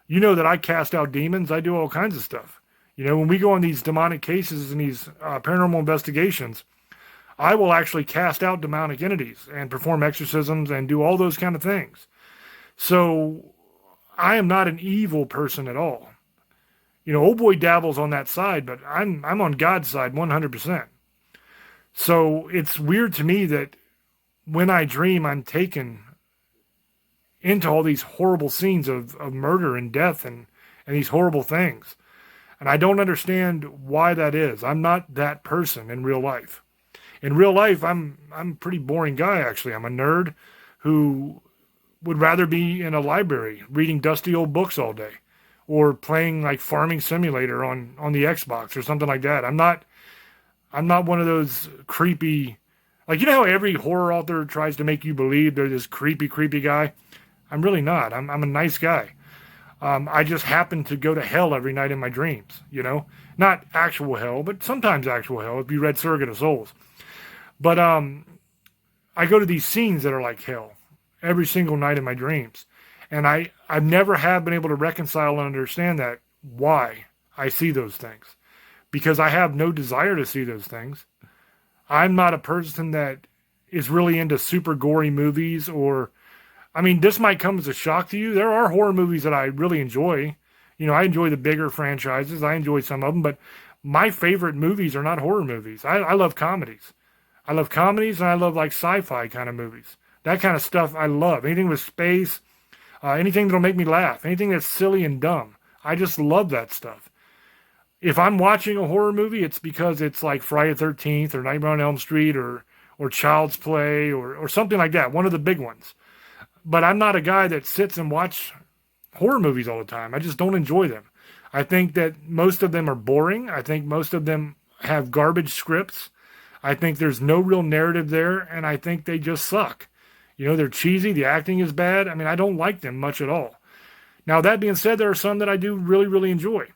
you know that I cast out demons. I do all kinds of stuff. You know, when we go on these demonic cases and these paranormal investigations, I will actually cast out demonic entities and perform exorcisms and do all those kind of things. So I am not an evil person at all. You know, old boy dabbles on that side, but I'm on God's side 100%. So it's weird to me that when I dream, I'm taken into all these horrible scenes of murder and death and these horrible things. And I don't understand why that is. I'm not that person in real life. In real life, I'm a pretty boring guy, actually. I'm a nerd who would rather be in a library reading dusty old books all day or playing like Farming Simulator on the Xbox or something like that. I'm not one of those creepy, like, you know how every horror author tries to make you believe they're this creepy guy? I'm really not. I'm a nice guy. I just happen to go to hell every night in my dreams, you know? Not actual hell, but sometimes actual hell, if you read Surrogate of Souls. But I go to these scenes that are like hell every single night in my dreams. And I've never have been able to reconcile and understand that, why I see those things. Because I have no desire to see those things. I'm not a person that is really into super gory movies or... I mean, this might come as a shock to you. There are horror movies that I really enjoy. You know, I enjoy the bigger franchises. I enjoy some of them, but my favorite movies are not horror movies. I love comedies. I love comedies and I love like sci-fi kind of movies. That kind of stuff I love. Anything with space, anything that'll make me laugh, anything that's silly and dumb. I just love that stuff. If I'm watching a horror movie, it's because it's like Friday the 13th or Nightmare on Elm Street or Child's Play or something like that, one of the big ones. But I'm not a guy that sits and watch horror movies all the time. I just don't enjoy them. I think that most of them are boring. I think most of them have garbage scripts. I think there's no real narrative there, and I think they just suck. You know, they're cheesy. The acting is bad. I mean, I don't like them much at all. Now, that being said, there are some that I do really, really enjoy.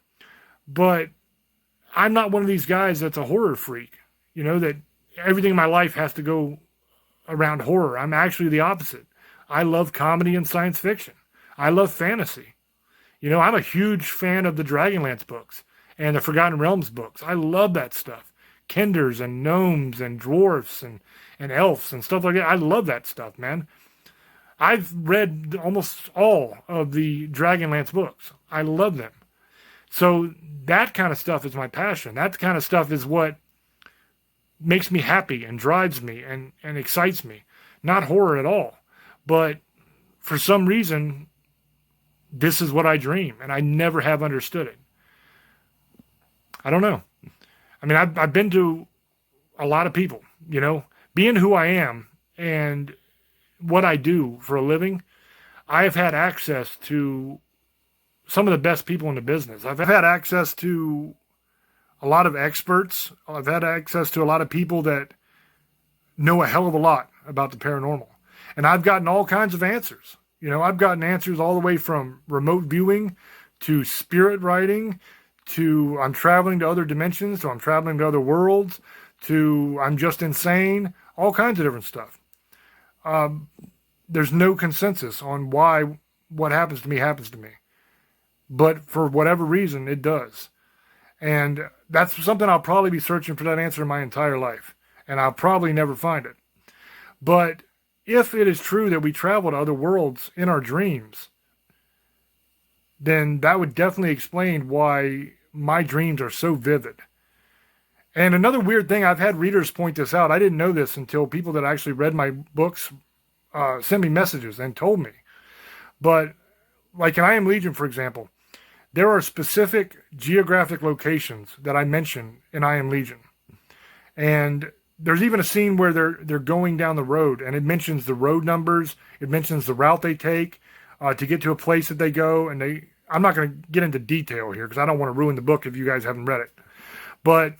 But I'm not one of these guys that's a horror freak, you know, that everything in my life has to go around horror. I'm actually the opposite. I love comedy and science fiction. I love fantasy. You know, I'm a huge fan of the Dragonlance books and the Forgotten Realms books. I love that stuff. Kenders and gnomes and dwarfs and elves and stuff like that. I love that stuff, man. I've read almost all of the Dragonlance books. I love them. So that kind of stuff is my passion. That kind of stuff is what makes me happy and drives me and excites me. Not horror at all. But for some reason, this is what I dream, and I never have understood it. I don't know. I mean, I've been to a lot of people, you know. Being who I am and what I do for a living, I've had access to some of the best people in the business. I've had access to a lot of experts. I've had access to a lot of people that know a hell of a lot about the paranormal. And I've gotten all kinds of answers. You know, I've gotten answers all the way from remote viewing to spirit writing to I'm traveling to other dimensions, to I'm traveling to other worlds, to I'm just insane, all kinds of different stuff. There's no consensus on why what happens to me. But for whatever reason, it does. And that's something I'll probably be searching for that answer my entire life. And I'll probably never find it. But if it is true that we travel to other worlds in our dreams, then that would definitely explain why my dreams are so vivid. And another weird thing, I've had readers point this out. I didn't know this until people that actually read my books sent me messages and told me. But like in I Am Legion, for example, there are specific geographic locations that I mention in I Am Legion. And there's even a scene where they're going down the road, and it mentions the road numbers. It mentions the route they take to get to a place that they go. And I'm not going to get into detail here because I don't want to ruin the book if you guys haven't read it. But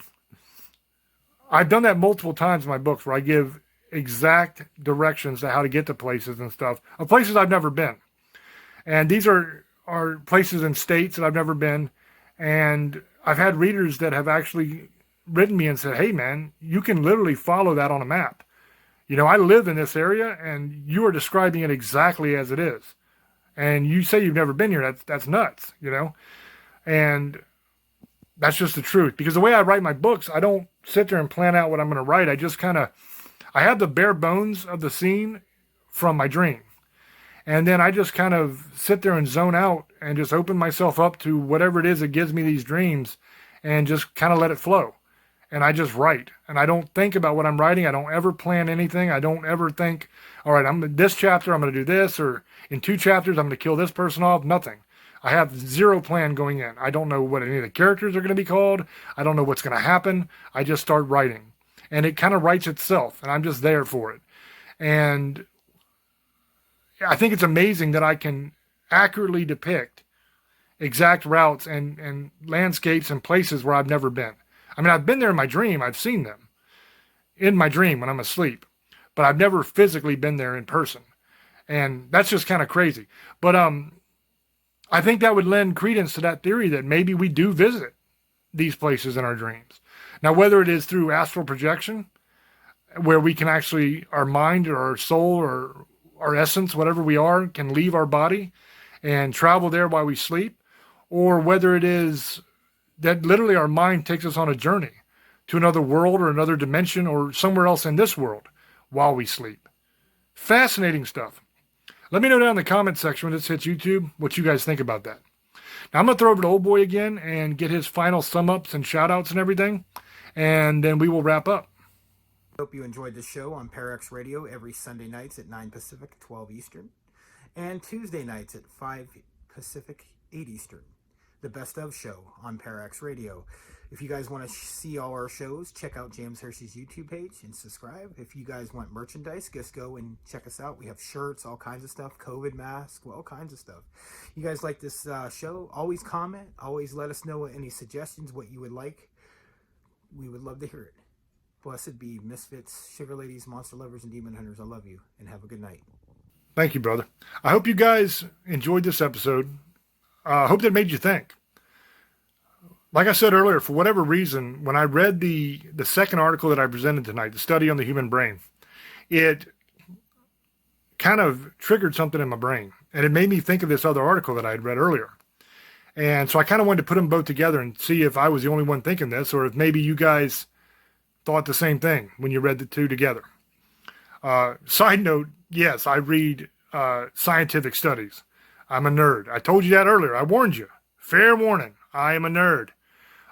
I've done that multiple times in my books where I give exact directions to how to get to places and stuff, of places I've never been. And these are places in states that I've never been. And I've had readers that have actually written me and said, hey man, you can literally follow that on a map. You know, I live in this area and you are describing it exactly as it is. And you say you've never been here. That's nuts, you know? And that's just the truth. Because the way I write my books, I don't sit there and plan out what I'm going to write. I just I have the bare bones of the scene from my dream. And then I just kind of sit there and zone out and just open myself up to whatever it is that gives me these dreams and just kind of let it flow. And I just write. And I don't think about what I'm writing. I don't ever plan anything. I don't ever think, all right, this chapter, I'm going to do this. Or in 2 chapters, I'm going to kill this person off. Nothing. I have zero plan going in. I don't know what any of the characters are going to be called. I don't know what's going to happen. I just start writing. And it kind of writes itself. And I'm just there for it. And I think it's amazing that I can accurately depict exact routes and landscapes and places where I've never been. I mean, I've been there in my dream. I've seen them in my dream when I'm asleep, but I've never physically been there in person. And that's just kind of crazy. But I think that would lend credence to that theory that maybe we do visit these places in our dreams. Now, whether it is through astral projection, where we can actually, our mind or our soul or our essence, whatever we are, can leave our body and travel there while we sleep, or whether it is that literally our mind takes us on a journey to another world or another dimension or somewhere else in this world while we sleep. Fascinating stuff. Let me know down in the comment section when this hits YouTube what you guys think about that. Now I'm going to throw over to Old Boy again and get his final sum-ups and shout-outs and everything, and then we will wrap up. Hope you enjoyed the show on Parax Radio every Sunday nights at 9 Pacific, 12 Eastern, and Tuesday nights at 5 Pacific, 8 Eastern. The Best Of Show on Parax Radio. If you guys want to see all our shows, check out James Hershey's YouTube page and subscribe. If you guys want merchandise, just go and check us out. We have shirts, all kinds of stuff, COVID masks, all kinds of stuff. You guys like this show, always comment. Always let us know any suggestions, what you would like. We would love to hear it. Blessed be misfits, sugar ladies, monster lovers, and demon hunters. I love you, and have a good night. Thank you, brother. I hope you guys enjoyed this episode. I hope that made you think. Like I said earlier, for whatever reason, when I read the second article that I presented tonight, the study on the human brain, it kind of triggered something in my brain. And it made me think of this other article that I had read earlier. And so I kind of wanted to put them both together and see if I was the only one thinking this, or if maybe you guys thought the same thing when you read the two together. Side note, yes, I read scientific studies. I'm a nerd. I told you that earlier. I warned you. Fair warning. I am a nerd.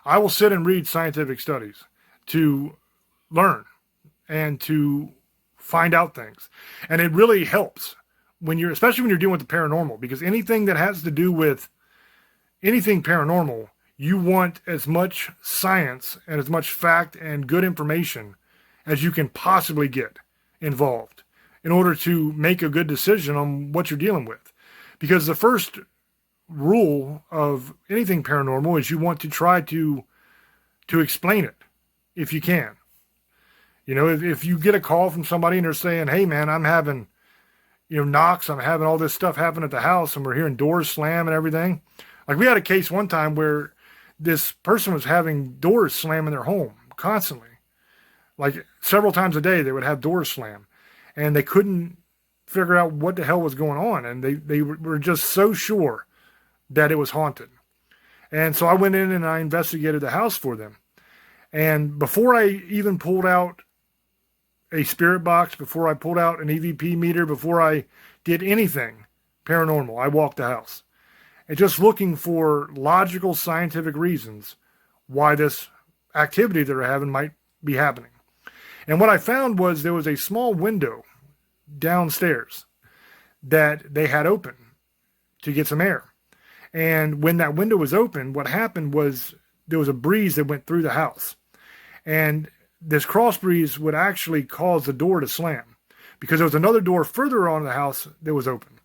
I will sit and read scientific studies to learn and to find out things. And it really helps when you're, especially when you're dealing with the paranormal, because anything that has to do with anything paranormal, you want as much science and as much fact and good information as you can possibly get involved in order to make a good decision on what you're dealing with. Because the first rule of anything paranormal is you want to try to explain it if you can. You know, if you get a call from somebody and they're saying, hey man, I'm having, knocks, I'm having all this stuff happen at the house and we're hearing doors slam and everything. Like we had a case one time where this person was having doors slam in their home constantly. Like several times a day they would have doors slam and they couldn't figure out what the hell was going on. And they were just so sure that it was haunted. And so I went in and I investigated the house for them. And before I even pulled out a spirit box, before I pulled out an EVP meter, before I did anything paranormal, I walked the house. And just looking for logical scientific reasons why this activity that they're having might be happening. And what I found was there was a small window downstairs that they had open to get some air. And when that window was open, what happened was there was a breeze that went through the house. And this cross breeze would actually cause the door to slam because there was another door further on in the house that was open.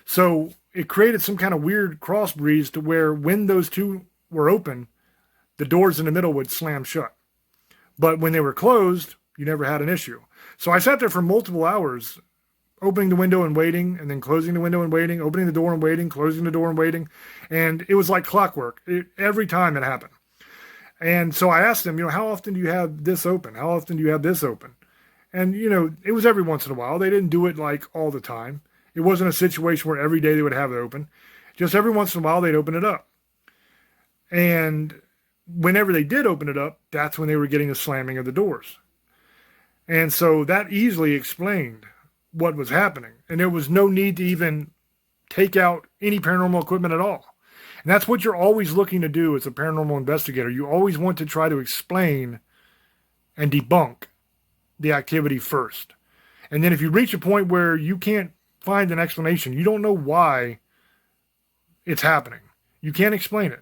So it created some kind of weird cross breeze to where when those two were open, the doors in the middle would slam shut. But when they were closed, you never had an issue. So I sat there for multiple hours, opening the window and waiting, and then closing the window and waiting, opening the door and waiting, closing the door and waiting. And it was like clockwork. Every time it happened. And so I asked them, how often do you have this open? How often do you have this open? And, it was every once in a while. They didn't do it like all the time. It wasn't a situation where every day they would have it open. Just every once in a while, they'd open it up. And whenever they did open it up, that's when they were getting the slamming of the doors. And so that easily explained what was happening. And there was no need to even take out any paranormal equipment at all. And that's what you're always looking to do as a paranormal investigator. You always want to try to explain and debunk the activity first. And then if you reach a point where you can't find an explanation, you don't know why it's happening, you can't explain it,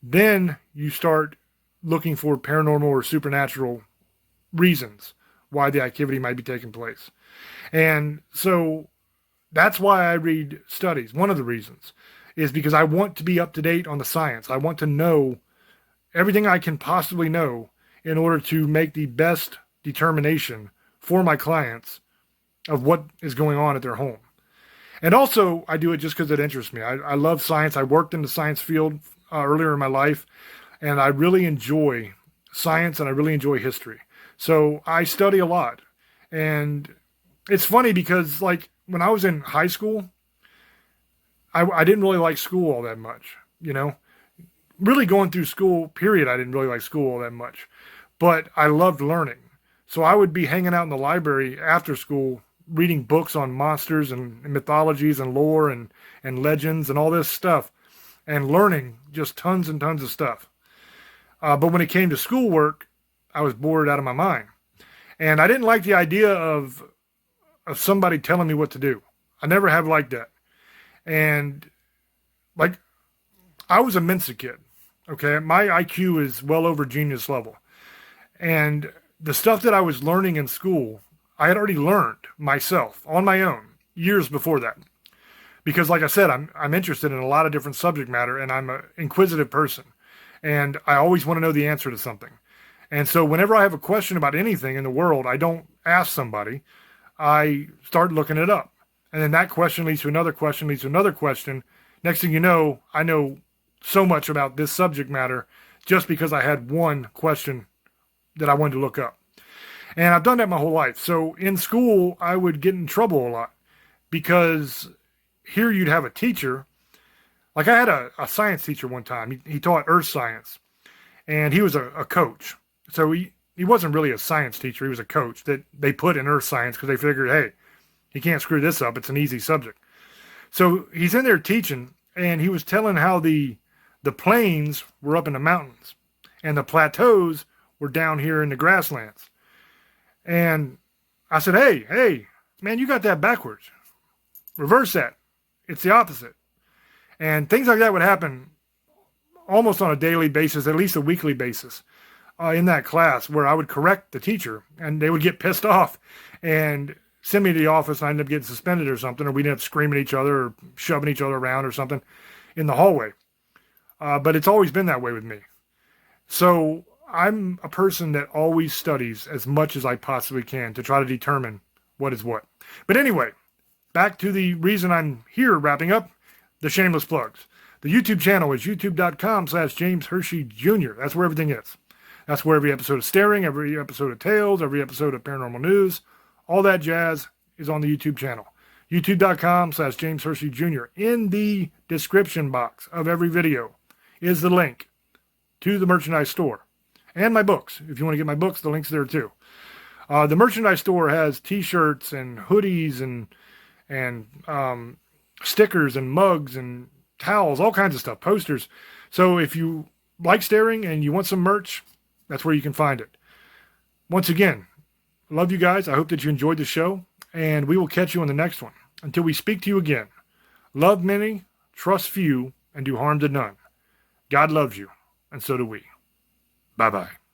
then you start looking for paranormal or supernatural reasons why the activity might be taking place. And so that's why I read studies. One of the reasons is because I want to be up to date on the science. I want to know everything I can possibly know in order to make the best determination for my clients of what is going on at their home. And also, I do it just because it interests me. I love science. I worked in the science field earlier in my life, and I really enjoy science and I really enjoy history. So I study a lot. And it's funny because, like, when I was in high school, I didn't really like school all that much, Really going through school, period, I didn't really like school all that much. But I loved learning. So I would be hanging out in the library after school, reading books on monsters and mythologies and lore and legends and all this stuff, and learning just tons and tons of stuff. But when it came to schoolwork, I was bored out of my mind. And I didn't like the idea of somebody telling me what to do. I never have liked that. And like, I was a Mensa kid. Okay. My IQ is well over genius level. And the stuff that I was learning in school, I had already learned myself on my own years before that. Because like I said, I'm interested in a lot of different subject matter and I'm an inquisitive person. And I always want to know the answer to something. And so whenever I have a question about anything in the world, I don't ask somebody. I start looking it up. And then that question leads to another question, leads to another question. Next thing you know, I know so much about this subject matter just because I had one question that I wanted to look up. And I've done that my whole life. So in school, I would get in trouble a lot because here you'd have a teacher. Like I had a science teacher one time. He taught earth science, and he was a coach. So he wasn't really a science teacher. He was a coach that they put in earth science because they figured, hey, he can't screw this up. It's an easy subject. So he's in there teaching, and he was telling how the plains were up in the mountains and the plateaus were down here in the grasslands. And I said, hey, man, you got that backwards. Reverse that. It's the opposite. And things like that would happen almost on a daily basis, at least a weekly basis, in that class where I would correct the teacher and they would get pissed off and send me to the office and I'd end up getting suspended or something, or we'd end up screaming at each other or shoving each other around or something in the hallway. But it's always been that way with me. So I'm a person that always studies as much as I possibly can to try to determine what is what. But anyway, back to the reason I'm here wrapping up, the shameless plugs. The YouTube channel is youtube.com/James Hershey Jr. That's where everything is. That's where every episode of Staring, every episode of Tales, every episode of Paranormal News, all that jazz is on the YouTube channel. youtube.com/James Hershey Jr. In the description box of every video is the link to the merchandise store. And my books. If you want to get my books, the link's there too. The merchandise store has t-shirts and hoodies and stickers and mugs and towels, all kinds of stuff, posters. So if you like Staring and you want some merch, that's where you can find it. Once again, love you guys. I hope that you enjoyed the show, and we will catch you on the next one. Until we speak to you again, love many, trust few, and do harm to none. God loves you, and so do we. Bye-bye.